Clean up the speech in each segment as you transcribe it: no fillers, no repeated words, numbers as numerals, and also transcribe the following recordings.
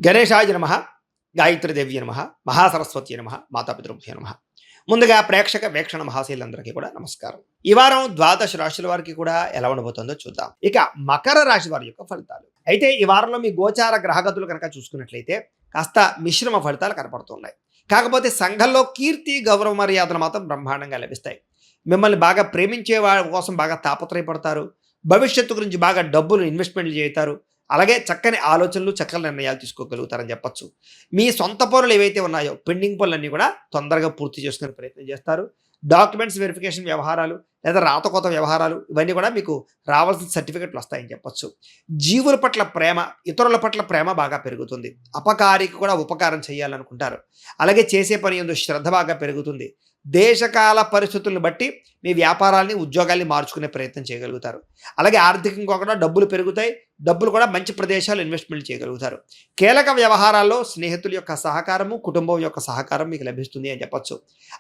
గణేశాయ నమః, గాయత్రీదేవ్య నమః, మహాసరస్వతి నమః, మాతాపితృభ్యో నమః. ముందుగా ప్రేక్షక వీక్షణ మహాశీలందరికీ కూడా నమస్కారం. ఈ వారం ద్వాదశ రాశుల వారికి కూడా ఎలా ఉండబోతుందో చూద్దాం. ఇక మకర రాశి వారి యొక్క ఫలితాలు. అయితే ఈ వారంలో మీ గోచార గ్రహగతులు కనుక చూసుకున్నట్లయితే కాస్త మిశ్రమ ఫలితాలు కనపడుతున్నాయి. కాకపోతే సంఘంలో కీర్తి గౌరవ మర్యాదలు మాత్రం బ్రహ్మాండంగా లభిస్తాయి. మిమ్మల్ని బాగా ప్రేమించే వారి కోసం బాగా తాపత్రయపడతారు. భవిష్యత్తు గురించి బాగా డబ్బులు ఇన్వెస్ట్మెంట్లు చేస్తారు. అలాగే చక్కని ఆలోచనలు, చక్కని నిర్ణయాలు తీసుకోగలుగుతారని చెప్పొచ్చు. మీ సొంత పనులు ఏవైతే ఉన్నాయో పెండింగ్ పనులన్నీ కూడా తొందరగా పూర్తి చేసుకునే ప్రయత్నం చేస్తారు. డాక్యుమెంట్స్ వెరిఫికేషన్ వ్యవహారాలు లేదా రాతకోత వ్యవహారాలు ఇవన్నీ కూడా మీకు రావాల్సిన సర్టిఫికెట్లు వస్తాయని చెప్పొచ్చు. జీవుల పట్ల ప్రేమ, ఇతరుల పట్ల ప్రేమ బాగా పెరుగుతుంది. అపకారికి కూడా ఉపకారం చేయాలనుకుంటారు. అలాగే చేసే పని యందు శ్రద్ధ బాగా పెరుగుతుంది. దేశకాల పరిస్థితులను బట్టి మీ వ్యాపారాల్ని, ఉద్యోగాల్ని మార్చుకునే ప్రయత్నం చేయగలుగుతారు. అలాగే ఆర్థికంగా కూడా డబ్బులు పెరుగుతాయి. డబ్బులు కూడా మంచి ప్రదేశాలు ఇన్వెస్ట్మెంట్ చేయగలుగుతారు. కీలక వ్యవహారాల్లో స్నేహితుల యొక్క సహకారము, కుటుంబం యొక్క సహకారం మీకు లభిస్తుంది అని చెప్పొచ్చు.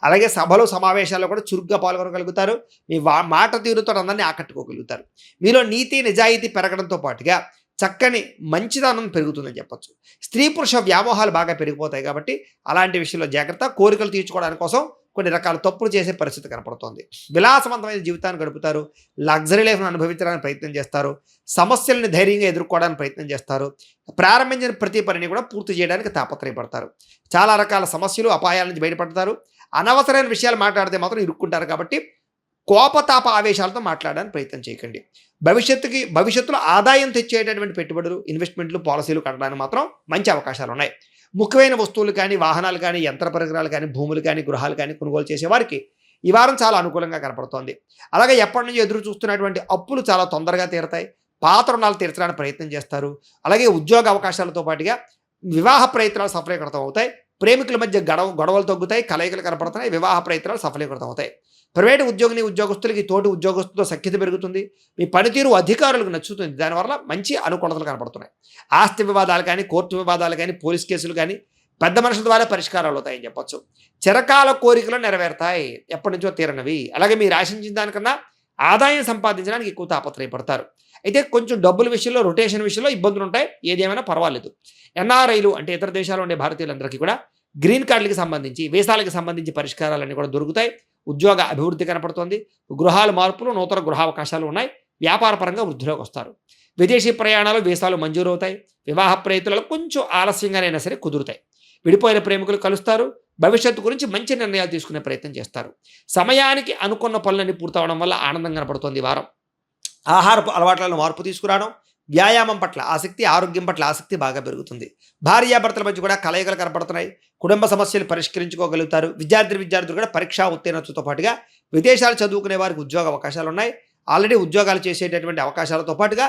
అలాగే సభలు, సమావేశాల్లో కూడా చురుగ్గా పాల్గొనగలుగుతారు. మీ మాట తీరుతో అందరినీ ఆకట్టుకోగలుగుతారు. మీలో నీతి, నిజాయితీ పెరగడంతో పాటుగా చక్కని మంచిదనం పెరుగుతుందని చెప్పొచ్చు. స్త్రీ పురుష వ్యామోహాలు బాగా పెరిగిపోతాయి కాబట్టి అలాంటి విషయంలో జాగ్రత్త. కోరికలు తీర్చుకోవడానికి కోసం కొన్ని రకాల తప్పులు చేసే పరిస్థితి కనపడుతోంది. విలాసవంతమైన జీవితాన్ని గడుపుతారు. లగ్జరీ లైఫ్ను అనుభవించడానికి ప్రయత్నం చేస్తారు. సమస్యలను ధైర్యంగా ఎదుర్కోవడానికి ప్రయత్నం చేస్తారు. ప్రారంభించిన ప్రతి పనిని కూడా పూర్తి చేయడానికి తాపత్రయపడతారు. చాలా రకాల సమస్యలు, అపాయాల నుంచి బయటపడతారు. అనవసరమైన విషయాలు మాట్లాడితే మాత్రం ఇరుక్కుంటారు కాబట్టి కోపతాప ఆవేశాలతో మాట్లాడడానికి ప్రయత్నం చేయకండి. భవిష్యత్తులో ఆదాయం తెచ్చేటటువంటి పెట్టుబడులు, ఇన్వెస్ట్మెంట్లు, పాలసీలు కట్టడానికి మాత్రం మంచి అవకాశాలు ఉన్నాయి. ముఖ్యమైన వస్తువులు కానీ, వాహనాలు కానీ, యంత్ర పరికరాలు కానీ, భూములు కానీ, గృహాలు కానీ కొనుగోలు చేసే వారికి ఈ వారం చాలా అనుకూలంగా కనపడుతోంది. అలాగే ఎప్పటి నుంచి ఎదురు చూస్తున్నటువంటి అప్పులు చాలా తొందరగా తీరతాయి. పాత రుణాలు తీర్చడానికి ప్రయత్నం చేస్తారు. అలాగే ఉద్యోగ అవకాశాలతో పాటుగా వివాహ ప్రయత్నాలు సఫలీకృతం అవుతాయి. ప్రేమికుల మధ్య గొడవలు తగ్గుతాయి. కలయికలు కనపడుతున్నాయి. వివాహ ప్రయత్నాలు సఫలీకృతం అవుతాయి. ప్రైవేటు ఉద్యోగస్తులకి తోటి ఉద్యోగస్తులతో సఖ్యత పెరుగుతుంది. మీ పనితీరు అధికారులకు నచ్చుతుంది. దానివల్ల మంచి అనుకూలతలు కనపడుతున్నాయి. ఆస్తి వివాదాలు కానీ, కోర్టు వివాదాలు కానీ, పోలీస్ కేసులు కానీ పెద్ద మనుషుల ద్వారా పరిష్కారాలు అవుతాయని చెప్పొచ్చు. చిరకాల కోరికలు నెరవేరుతాయి, ఎప్పటి నుంచో తీరనవి. అలాగే మీరు ఆశించిన దానికన్నా ఆదాయం సంపాదించడానికి ఎక్కువ తాపత్రయపడతారు. అయితే కొంచెం డబ్బుల విషయంలో, రొటేషన్ విషయంలో ఇబ్బందులు ఉంటాయి. ఏదేమైనా పర్వాలేదు. ఎన్ఆర్ఐలు అంటే ఇతర దేశాల్లో ఉండే భారతీయులందరికీ కూడా గ్రీన్ కార్డులకు సంబంధించి, వీసాలకు సంబంధించి పరిష్కారాలన్నీ కూడా దొరుకుతాయి. ఉద్యోగ అభివృద్ధి కనపడుతోంది. గృహాల మార్పులు, నూతన గృహావకాశాలు ఉన్నాయి. వ్యాపార పరంగా వృద్ధిలోకి వస్తారు. విదేశీ ప్రయాణాలు, వీసాలు మంజూరు అవుతాయి. వివాహ ప్రయత్నాలు కొంచెం ఆలస్యంగానైనా సరే కుదురుతాయి. విడిపోయిన ప్రేమికులు కలుస్తారు. భవిష్యత్తు గురించి మంచి నిర్ణయాలు తీసుకునే ప్రయత్నం చేస్తారు. సమయానికి అనుకున్న పనులన్నీ పూర్తవడం వల్ల ఆనందం కనపడుతోంది ఈ వారం. ఆహారపు అలవాట్లలో మార్పు తీసుకురావడం, వ్యాయామం పట్ల ఆసక్తి, ఆరోగ్యం పట్ల ఆసక్తి బాగా పెరుగుతుంది. భార్యాభర్తల మధ్య కూడా కలయికలు కనపడుతున్నాయి. కుటుంబ సమస్యలు పరిష్కరించుకోగలుగుతారు. విద్యార్థులు కూడా పరీక్షా ఉత్తీర్ణతతో పాటుగా విదేశాలు చదువుకునే వారికి ఉద్యోగ అవకాశాలు ఉన్నాయి. ఆల్రెడీ ఉద్యోగాలు చేసేటటువంటి అవకాశాలతో పాటుగా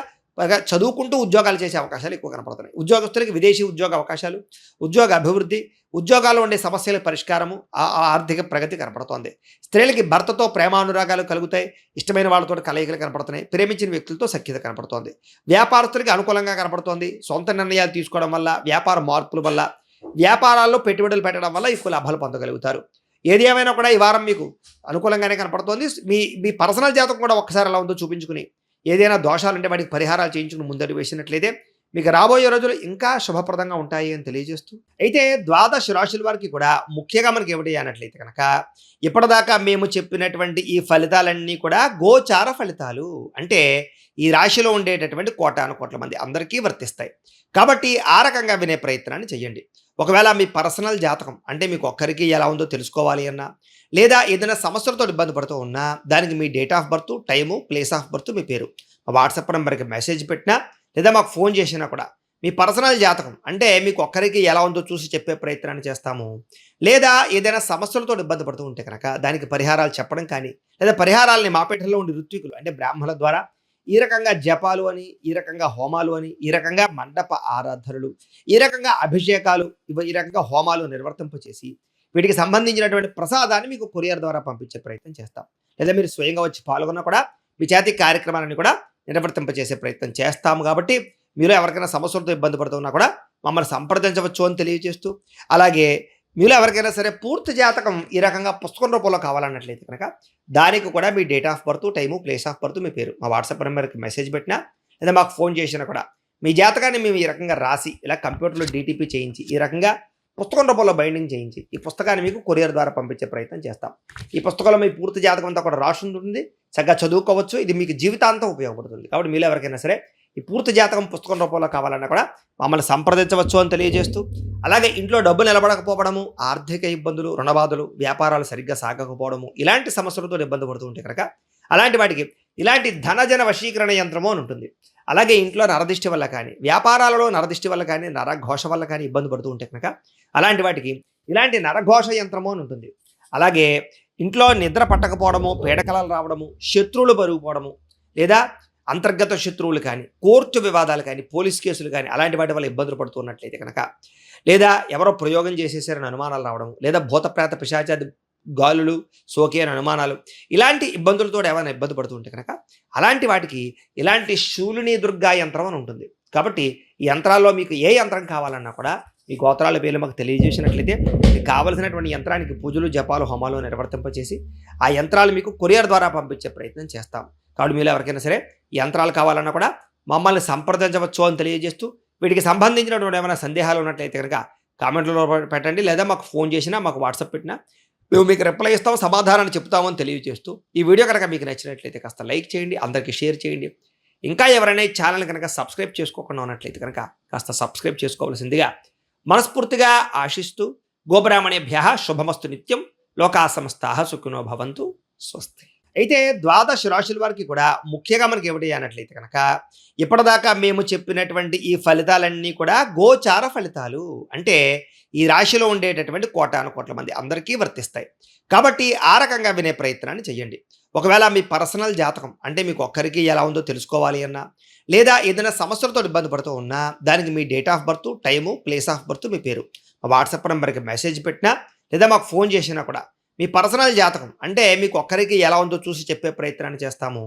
చదువుకుంటూ ఉద్యోగాలు చేసే అవకాశాలు ఎక్కువ కనపడుతున్నాయి. ఉద్యోగస్తులకి విదేశీ ఉద్యోగ అవకాశాలు, ఉద్యోగ అభివృద్ధి, ఉద్యోగాల్లో ఉండే సమస్యల పరిష్కారము, ఆర్థిక ప్రగతి కనపడుతోంది. స్త్రీలకి భర్తతో ప్రేమానురాగాలు కలుగుతాయి. ఇష్టమైన వాళ్ళతో కలయికలు కనపడుతున్నాయి. ప్రేమించిన వ్యక్తులతో సఖ్యత కనపడుతోంది. వ్యాపారస్తులకి అనుకూలంగా కనపడుతోంది. సొంత నిర్ణయాలు తీసుకోవడం వల్ల, వ్యాపార మార్పుల వల్ల, వ్యాపారాల్లో పెట్టుబడులు పెట్టడం వల్ల ఎక్కువ లాభాలు పొందగలుగుతారు. ఏది ఏమైనా కూడా ఈ వారం మీకు అనుకూలంగానే కనపడుతోంది. మీ పర్సనల్ జాతకం కూడా ఒక్కసారి ఎలా ఉందో చూపించుకుని, ఏదైనా దోషాలు ఉంటే వాటికి పరిహారాలు చేయించుకుని ముందడుగు వేసినట్లయితే మీకు రాబోయే రోజులు ఇంకా శుభప్రదంగా ఉంటాయి అని తెలియజేస్తూ, అయితే ద్వాదశ రాశుల వారికి కూడా ముఖ్యంగా మనకి ఏమిటి అన్నట్లయితే కనుక ఇప్పటిదాకా మేము చెప్పినటువంటి ఈ ఫలితాలన్నీ కూడా గోచార ఫలితాలు. అంటే ఈ రాశిలో ఉండేటటువంటి కోటాను కోట్ల మంది అందరికీ వర్తిస్తాయి. కాబట్టి ఆ రకంగా వినే ప్రయత్నాన్ని చేయండి. ఒకవేళ మీ పర్సనల్ జాతకం అంటే మీకు ఒక్కరికి ఎలా ఉందో తెలుసుకోవాలి అన్నా, లేదా ఏదైనా సమస్యలతో ఇబ్బంది పడుతూ ఉన్నా, దానికి మీ date of birth, time, place of birth, మీ పేరు మా వాట్సాప్ నెంబర్కి మెసేజ్ పెట్టినా లేదా మాకు ఫోన్ చేసినా కూడా మీ పర్సనల్ జాతకం అంటే మీకు ఒక్కరికి ఎలా ఉందో చూసి చెప్పే ప్రయత్నాన్ని చేస్తాము. లేదా ఏదైనా సమస్యలతో ఇబ్బంది పడుతూ ఉంటే కనుక దానికి పరిహారాలు చెప్పడం కానీ, లేదా పరిహారాలని మాపేటలో ఉండే ఋత్వికులు అంటే బ్రాహ్మణుల ద్వారా ఈ రకంగా జపాలు అని, ఈ రకంగా హోమాలు అని, ఈ రకంగా మండప ఆరాధనలు, ఈ రకంగా అభిషేకాలు, ఈ రకంగా హోమాలు నిర్వర్తింపచేసి వీటికి సంబంధించినటువంటి ప్రసాదాన్ని మీకు కొరియర్ ద్వారా పంపించే ప్రయత్నం చేస్తాం. లేదా మీరు స్వయంగా వచ్చి పాల్గొన్నా కూడా మీ చేతి కార్యక్రమాలను కూడా నిర్వర్తింపచేసే ప్రయత్నం చేస్తాము. కాబట్టి మీరు ఎవరికైనా సమస్యలతో ఇబ్బంది పడుతున్నా కూడా మమ్మల్ని సంప్రదించవచ్చు అని తెలియజేస్తూ, అలాగే మీలో ఎవరికైనా సరే పూర్తి జాతకం ఈ రకంగా పుస్తకం రూపంలో కావాలన్నట్లయితే కనుక దానికి కూడా మీ date of birth, time, place of birth, మీ పేరు మా వాట్సాప్ నెంబర్కి మెసేజ్ పెట్టినా లేదా మాకు ఫోన్ చేసినా కూడా మీ జాతకాన్ని మేము ఈ రకంగా రాసి ఇలా కంప్యూటర్లో డీటీపీ చేయించి ఈ రకంగా పుస్తకం రూపంలో బైండింగ్ చేయించి ఈ పుస్తకాన్ని మీకు కొరియర్ ద్వారా పంపించే ప్రయత్నం చేస్తాం. ఈ పుస్తకంలో మీ పూర్తి జాతకం అంతా కూడా రాసి ఉంటుంది, చక్కగా చదువుకోవచ్చు. ఇది మీకు జీవితాంతం ఉపయోగపడుతుంది. కాబట్టి మీలో ఎవరికైనా సరే ఈ పూర్తి జాతకం పుస్తకం రూపంలో కావాలన్నా కూడా మమ్మల్ని సంప్రదించవచ్చు అని తెలియజేస్తూ, అలాగే ఇంట్లో డబ్బు నిలబడకపోవడము, ఆర్థిక ఇబ్బందులు, రుణబాధలు, వ్యాపారాలు సరిగ్గా సాగకపోవడము, ఇలాంటి సమస్యలతో ఇబ్బంది పడుతూ ఉంటే కనుక అలాంటి వాటికి ఇలాంటి ధనజన వశీకరణ యంత్రము అని ఉంటుంది. అలాగే ఇంట్లో నరదిష్టి వల్ల కానీ, వ్యాపారాలలో నరదిష్టి వల్ల కానీ, నరఘోష వల్ల కానీ ఇబ్బంది పడుతూ ఉంటే కనుక అలాంటి వాటికి ఇలాంటి నరఘోష యంత్రము అని ఉంటుంది. అలాగే ఇంట్లో నిద్ర పట్టకపోవడము, పీడకలలు రావడము, శత్రువులు పెరిగిపోవడము, లేదా అంతర్గత శత్రువులు కానీ, కోర్టు వివాదాలు కానీ, పోలీస్ కేసులు కానీ అలాంటి వాటి వల్ల ఇబ్బందులు పడుతూ ఉన్నట్లయితే కనుక, లేదా ఎవరో ప్రయోగం చేసేసారని అనుమానాలు రావడం, లేదా భూతప్రేత పిశాచాది గాలులు సోకే అని అనుమానాలు, ఇలాంటి ఇబ్బందులతో ఏమైనా ఇబ్బంది పడుతూ ఉంటే కనుక అలాంటి వాటికి ఇలాంటి శూలిని దుర్గా యంత్రం అని ఉంటుంది. కాబట్టి ఈ యంత్రాల్లో మీకు ఏ యంత్రం కావాలన్నా కూడా మీ గోత్రాల పేర్లు మాకు తెలియజేసినట్లయితే మీకు కావలసినటువంటి యంత్రానికి పూజలు, జపాలు, హోమాలు నిర్వర్తింపచేసి ఆ యంత్రాలు మీకు కొరియర్ ద్వారా పంపించే ప్రయత్నం చేస్తాం. కాబట్టి మీరు ఎవరికైనా సరే ఈ యంత్రాలు కావాలన్నా కూడా మమ్మల్ని సంప్రదించవచ్చు అని తెలియజేస్తూ, వీటికి సంబంధించినటువంటి ఏమైనా సందేహాలు ఉన్నట్లయితే కనుక కామెంట్లో పెట్టండి, లేదా మాకు ఫోన్ చేసినా, మాకు వాట్సాప్ పెట్టినా మేము మీకు రిప్లై ఇస్తాం, సమాధానాన్ని చెప్తామని తెలియజేస్తూ, ఈ వీడియో కనుక మీకు నచ్చినట్లయితే కాస్త లైక్ చేయండి, అందరికీ షేర్ చేయండి. ఇంకా ఎవరైనా ఈ ఛానల్ కనుక సబ్స్క్రైబ్ చేసుకోకుండా ఉన్నట్లయితే కనుక కాస్త సబ్స్క్రైబ్ చేసుకోవాల్సిందిగా మనస్ఫూర్తిగా ఆశిస్తూ, గోబ్రాహ్మణేభ్యః శుభమస్తు నిత్యం, లోకా సమస్తాః సుఖినో భవంతు, స్వస్తి. అయితే ద్వాదశ రాశుల వారికి కూడా ముఖ్యంగా మనకి ఏమిటి అన్నట్లయితే కనుక ఇప్పటిదాకా మేము చెప్పినటువంటి ఈ ఫలితాలన్నీ కూడా గోచార ఫలితాలు. అంటే ఈ రాశిలో ఉండేటటువంటి కోటాను కోట్ల మంది అందరికీ వర్తిస్తాయి. కాబట్టి ఆ రకంగా వినే ప్రయత్నాన్ని చేయండి. ఒకవేళ మీ పర్సనల్ జాతకం అంటే మీకు ఒక్కరికి ఎలా ఉందో తెలుసుకోవాలి అన్నా, లేదా ఏదైనా సమస్యలతో ఇబ్బంది పడుతూ ఉన్నా, దానికి మీ date of birth, time, place of birth, మీ పేరు మా వాట్సాప్ నెంబర్కి మెసేజ్ పెట్టినా, లేదా మాకు ఫోన్ చేసినా కూడా మీ పర్సనల్ జాతకం అంటే మీకు ఒక్కరికి ఎలా ఉందో చూసి చెప్పే ప్రయత్నాన్ని చేస్తాము.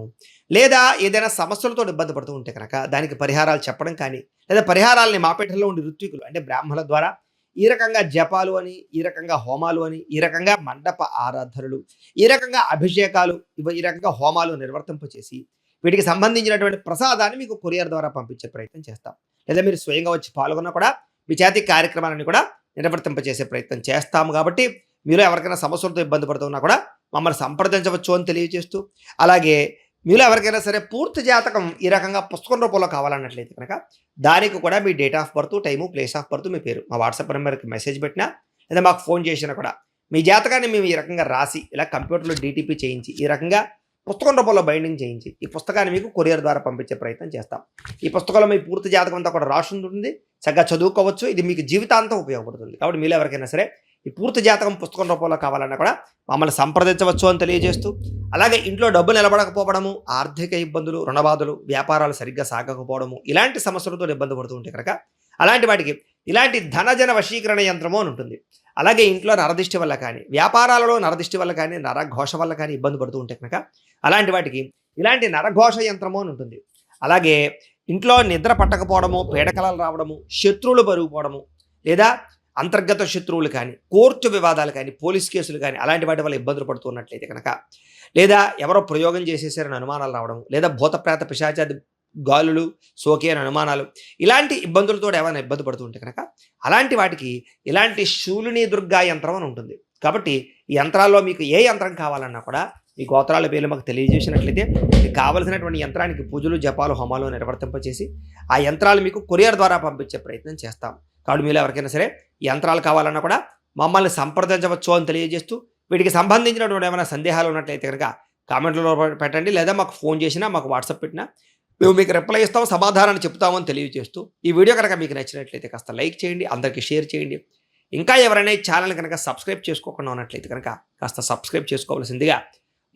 లేదా ఏదైనా సమస్యలతో ఇబ్బంది పడుతూ ఉంటే కనుక దానికి పరిహారాలు చెప్పడం కానీ, లేదా పరిహారాలని మాపేటలో ఉండే ఋత్వికులు అంటే బ్రాహ్మణుల ద్వారా ఈ రకంగా జపాలు అని, ఈ రకంగా హోమాలు అని, ఈ రకంగా మండప ఆరాధనలు, ఈ రకంగా అభిషేకాలు, ఈ రకంగా హోమాలు నిర్వర్తింపచేసి వీటికి సంబంధించినటువంటి ప్రసాదాన్ని మీకు కొరియర్ ద్వారా పంపించే ప్రయత్నం చేస్తాం. లేదా మీరు స్వయంగా వచ్చి పాల్గొన్నా కూడా మీ చేతి కార్యక్రమాలను కూడా నిర్వర్తింపచేసే ప్రయత్నం చేస్తాము. కాబట్టి మీలో ఎవరికైనా సమస్యలతో ఇబ్బంది పడుతున్నా కూడా మమ్మల్ని సంప్రదించవచ్చు అని తెలియజేస్తూ, అలాగే మీలో ఎవరికైనా సరే పూర్తి జాతకం ఈ రకంగా పుస్తకం రూపంలో కావాలన్నట్లయితే కనుక దానికి కూడా మీ date of birth, time, place of birth, మీ పేరు మా వాట్సాప్ నెంబర్కి మెసేజ్ పెట్టినా, లేదా మాకు ఫోన్ చేసినా కూడా మీ జాతకాన్ని మేము ఈ రకంగా రాసి ఇలా కంప్యూటర్లో డీటీపీ చేయించి ఈ రకంగా పుస్తకం రూపంలో బైండింగ్ చేయించి ఈ పుస్తకాన్ని మీకు కొరియర్ ద్వారా పంపించే ప్రయత్నం చేస్తాం. ఈ పుస్తకంలో మీ పూర్తి జాతకం అంతా కూడా రాసి ఉంటుంది, చక్కగా చదువుకోవచ్చు. ఇది మీకు జీవితాంతం ఉపయోగపడుతుంది. కాబట్టి మీలో ఎవరికైనా సరే ఈ పూర్తి జాతకం పుస్తకం రూపంలో కావాలన్నా కూడా మమ్మల్ని సంప్రదించవచ్చు అని తెలియజేస్తూ, అలాగే ఇంట్లో డబ్బు నిలబడకపోవడము, ఆర్థిక ఇబ్బందులు, రుణబాధలు, వ్యాపారాలు సరిగ్గా సాగకపోవడము, ఇలాంటి సమస్యలతో ఇబ్బంది పడుతూ ఉంటే కనుక అలాంటి వాటికి ఇలాంటి ధనజన వశీకరణ యంత్రము అని ఉంటుంది. అలాగే ఇంట్లో నరదిష్టి వల్ల కానీ, వ్యాపారాలలో నరదిష్టి వల్ల కానీ, నరఘోష వల్ల కానీ ఇబ్బంది పడుతూ ఉంటే కనుక అలాంటి వాటికి ఇలాంటి నరఘోష యంత్రము అని ఉంటుంది. అలాగే ఇంట్లో నిద్ర పట్టకపోవడము, పీడకలలు రావడము, శత్రువులు పెరిగిపోవడము, లేదా అంతర్గత శత్రువులు కానీ, కోర్టు వివాదాలు కానీ, పోలీస్ కేసులు కానీ అలాంటి వాటి వల్ల ఇబ్బందులు పడుతున్నట్లయితే కనుక, లేదా ఎవరో ప్రయోగం చేసేసారని అనుమానాలు రావడం, లేదా భూతప్రేత పిశాచాది గాలులు సోకే అని అనుమానాలు, ఇలాంటి ఇబ్బందులతో ఏమైనా ఇబ్బంది పడుతూ ఉంటే కనుక అలాంటి వాటికి ఇలాంటి శూలిని దుర్గా యంత్రం అని ఉంటుంది. కాబట్టి ఈ యంత్రాల్లో మీకు ఏ యంత్రం కావాలన్నా కూడా మీ గోత్రాల పేర్లు మాకు తెలియజేసినట్లయితే మీకు కావలసినటువంటి యంత్రానికి పూజలు, జపాలు, హోమాలు నిర్వర్తింపచేసి ఆ యంత్రాలు మీకు కొరియర్ ద్వారా పంపించే ప్రయత్నం చేస్తాం. కాబట్టి మీలో ఎవరికైనా సరే ఈ యంత్రాలు కావాలన్నా కూడా మమ్మల్ని సంప్రదించవచ్చు అని తెలియజేస్తూ, వీటికి సంబంధించినటువంటి ఏమైనా సందేహాలు ఉన్నట్లయితే కనుక కామెంట్లో పెట్టండి, లేదా మాకు ఫోన్ చేసినా, మాకు వాట్సాప్ పెట్టినా మేము మీకు రిప్లై ఇస్తాం, సమాధానాన్ని చెప్తామని తెలియజేస్తూ, ఈ వీడియో కనుక మీకు నచ్చినట్లయితే కాస్త లైక్ చేయండి, అందరికీ షేర్ చేయండి. ఇంకా ఎవరైనా ఈ ఛానల్ కనుక సబ్స్క్రైబ్ చేసుకోకుండా ఉన్నట్లయితే కనుక కాస్త సబ్స్క్రైబ్ చేసుకోవాల్సిందిగా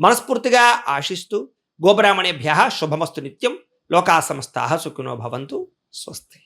మనస్ఫూర్తిగా ఆశిస్తూ, గోబ్రాహ్మణేభ్యః శుభమస్తు నిత్యం, లోకా సమస్తాః సుఖినో భవంతు, స్వస్తి.